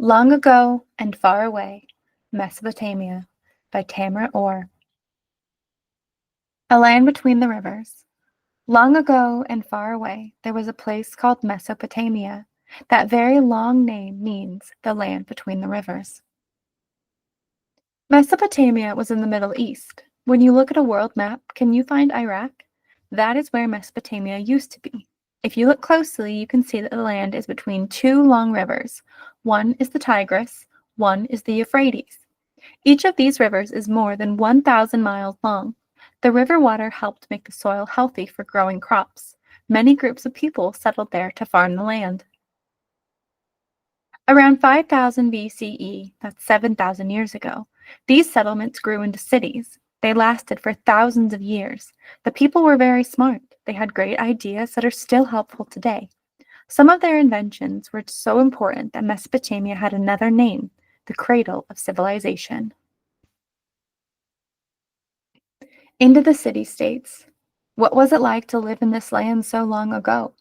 Long Ago and Far Away, Mesopotamia, by Tamra Orr. A land between the rivers. Long ago and far away, there was a place called Mesopotamia. That very long name means the land between the rivers. Mesopotamia was in the Middle East. When you look at a world map, can you find Iraq? That is where Mesopotamia used to be. If you look closely, you can see that the land is between two long rivers. One is the Tigris, one is the Euphrates. Each of these rivers is more than 1,000 miles long. The river water helped make the soil healthy for growing crops. Many groups of people settled there to farm the land. Around 5000 BCE, that's 7,000 years ago, these settlements grew into cities. They lasted for thousands of years. The people were very smart. They had great ideas that are still helpful today. Some of their inventions were so important that Mesopotamia had another name, the cradle of civilization. Into the city-states. What was it like to live in this land so long ago?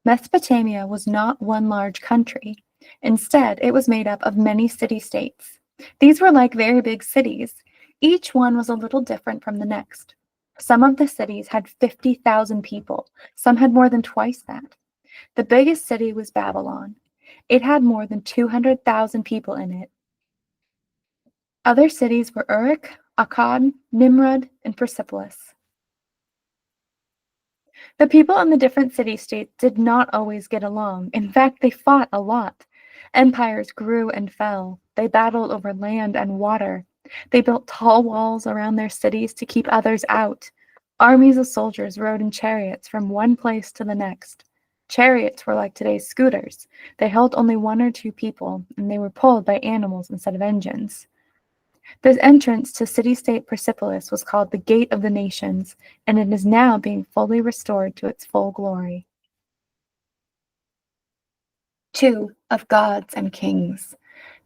Mesopotamia was not one large country. Instead, it was made up of many city-states. These were like very big cities. Each one was a little different from the next. Some of the cities had 50,000 people. Some had more than twice that. The biggest city was Babylon. It had more than 200,000 people in it. Other cities were Uruk, Akkad, Nimrud, and Persepolis. The people in the different city-states did not always get along. In fact, they fought a lot. Empires grew and fell. They battled over land and water. They built tall walls around their cities to keep others out. Armies of soldiers rode in chariots from one place to the next. Chariots were like today's scooters. They held only one or two people, and they were pulled by animals instead of engines. The entrance to city-state Persepolis was called the Gate of the Nations, and it is now being fully restored to its full glory. 2. Of gods and kings.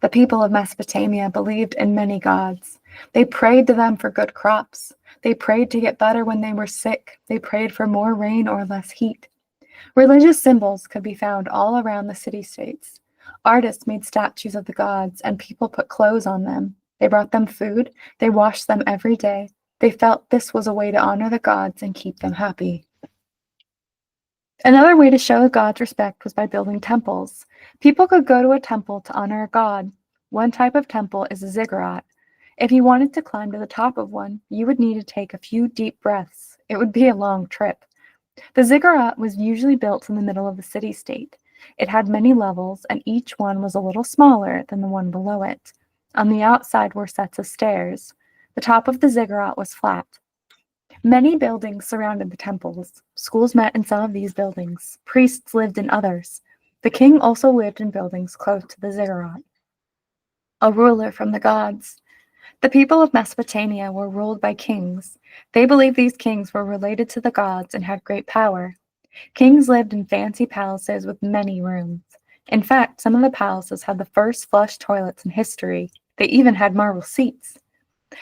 The people of Mesopotamia believed in many gods. They prayed to them for good crops. They prayed to get better when they were sick. They prayed for more rain or less heat. Religious symbols could be found all around the city-states. Artists made statues of the gods, and people put clothes on them. They brought them food. They washed them every day. They felt this was a way to honor the gods and keep them happy. Another way to show God's respect was by building temples. People could go to a temple to honor a god. One type of temple is a ziggurat. If you wanted to climb to the top of one, you would need to take a few deep breaths. It would be a long trip. The ziggurat was usually built in the middle of the city-state. It had many levels, and each one was a little smaller than the one below it. On the outside were sets of stairs. The top of the ziggurat was flat. Many buildings surrounded the temples. Schools met in some of these buildings. Priests lived in others. The king also lived in buildings close to the ziggurat. A ruler from the gods. The people of Mesopotamia were ruled by kings. They believed these kings were related to the gods and had great power. Kings lived in fancy palaces with many rooms. In fact, some of the palaces had the first flush toilets in history. They even had marble seats.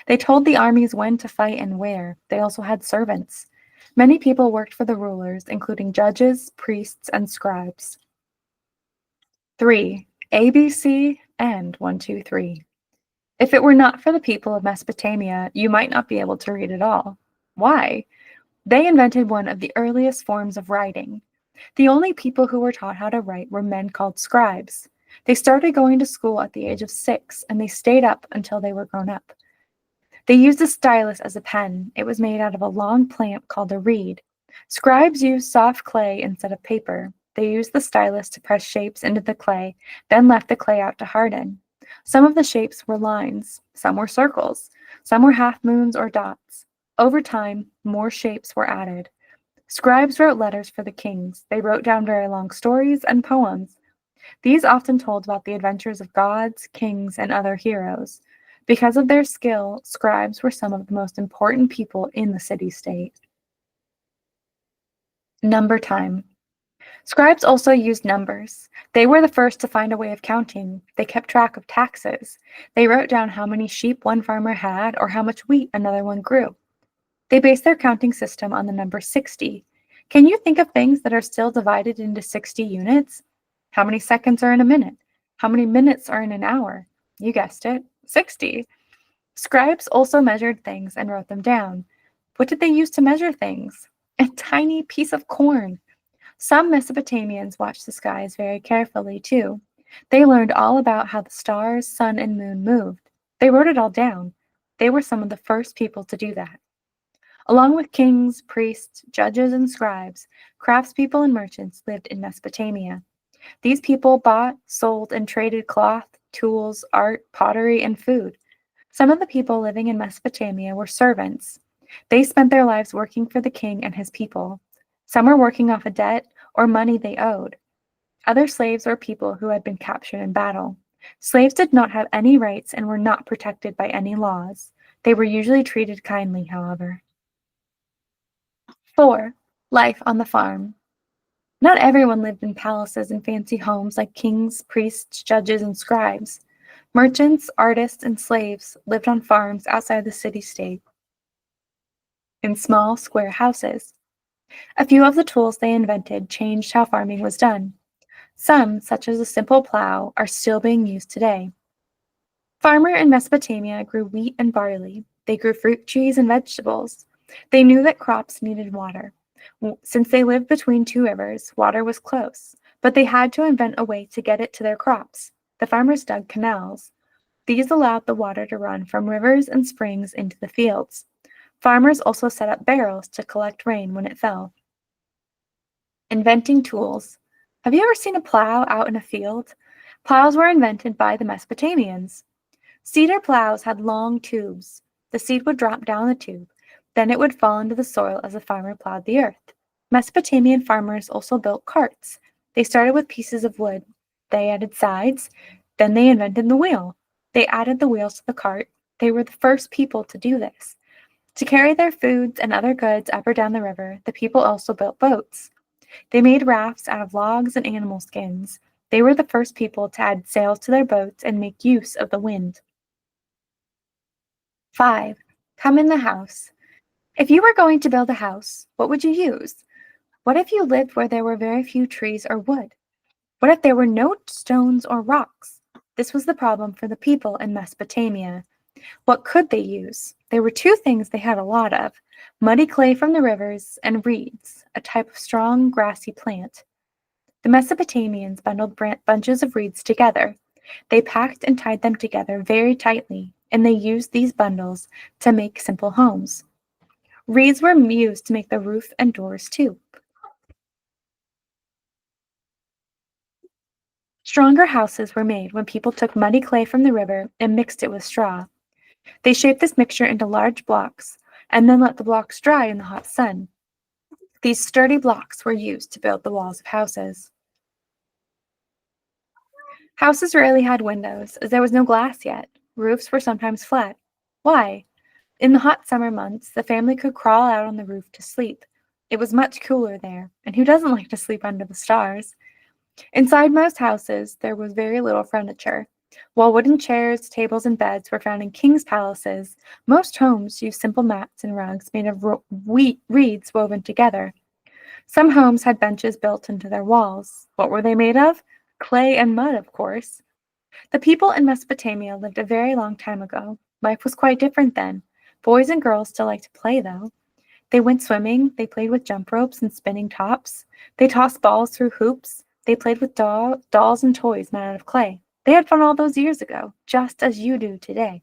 They told the armies when to fight and where. They also had servants. Many people worked for the rulers, including judges, priests, and scribes. 3. ABC and 1, 2, 3. If it were not for the people of Mesopotamia, you might not be able to read at all. Why? They invented one of the earliest forms of writing. The only people who were taught how to write were men called scribes. They started going to school at the age of 6, and they stayed up until they were grown up. They used a stylus as a pen. It was made out of a long plant called a reed. Scribes used soft clay instead of paper. They used the stylus to press shapes into the clay, then left the clay out to harden. Some of the shapes were lines, some were circles, some were half moons or dots. Over time, more shapes were added. Scribes wrote letters for the kings. They wrote down very long stories and poems. These often told about the adventures of gods, kings, and other heroes. Because of their skill, scribes were some of the most important people in the city-state. Number time. Scribes also used numbers. They were the first to find a way of counting. They kept track of taxes. They wrote down how many sheep one farmer had or how much wheat another one grew. They based their counting system on the number 60. Can you think of things that are still divided into 60 units? How many seconds are in a minute? How many minutes are in an hour? You guessed it, 60. Scribes also measured things and wrote them down. What did they use to measure things? A tiny piece of corn. Some Mesopotamians watched the skies very carefully, too. They learned all about how the stars, sun, and moon moved. They wrote it all down. They were some of the first people to do that. Along with kings, priests, judges, and scribes, craftspeople and merchants lived in Mesopotamia. These people bought, sold, and traded cloth, tools, art, pottery, and food. Some of the people living in Mesopotamia were servants. They spent their lives working for the king and his people. Some were working off a debt or money they owed. Other slaves were people who had been captured in battle. Slaves did not have any rights and were not protected by any laws. They were usually treated kindly, however. 4. Life on the farm. Not everyone lived in palaces and fancy homes like kings, priests, judges, and scribes. Merchants, artists, and slaves lived on farms outside the city-state in small, square houses. A few of the tools they invented changed how farming was done. Some, such as a simple plow, are still being used today. Farmer in Mesopotamia grew wheat and barley. They grew fruit trees and vegetables. They knew that crops needed water. Since they lived between two rivers, water was close, but they had to invent a way to get it to their crops. The farmers dug canals. These allowed the water to run from rivers and springs into the fields. Farmers also set up barrels to collect rain when it fell. Inventing tools. Have you ever seen a plow out in a field? Plows were invented by the Mesopotamians. Cedar plows had long tubes. The seed would drop down the tube. Then it would fall into the soil as the farmer plowed the earth. Mesopotamian farmers also built carts. They started with pieces of wood. They added sides. Then they invented the wheel. They added the wheels to the cart. They were the first people to do this. To carry their foods and other goods up or down the river, the people also built boats. They made rafts out of logs and animal skins. They were the first people to add sails to their boats and make use of the wind. 5. Come in the house. If you were going to build a house, what would you use? What if you lived where there were very few trees or wood? What if there were no stones or rocks? This was the problem for the people in Mesopotamia. What could they use? There were two things they had a lot of: muddy clay from the rivers and reeds, a type of strong, grassy plant. The Mesopotamians bundled bunches of reeds together. They packed and tied them together very tightly, and they used these bundles to make simple homes. Reeds were used to make the roof and doors too. Stronger houses were made when people took muddy clay from the river and mixed it with straw. They shaped this mixture into large blocks and then let the blocks dry in the hot sun. These sturdy blocks were used to build the walls of houses. Houses rarely had windows, as there was no glass yet. Roofs were sometimes flat. Why? In the hot summer months, the family could crawl out on the roof to sleep. It was much cooler there, and who doesn't like to sleep under the stars? Inside most houses, there was very little furniture. While wooden chairs, tables, and beds were found in kings' palaces, most homes used simple mats and rugs made of reeds woven together. Some homes had benches built into their walls. What were they made of? Clay and mud, of course. The people in Mesopotamia lived a very long time ago. Life was quite different then. Boys and girls still liked to play, though. They went swimming, they played with jump ropes and spinning tops, they tossed balls through hoops, they played with dolls and toys made out of clay. They had fun all those years ago, just as you do today.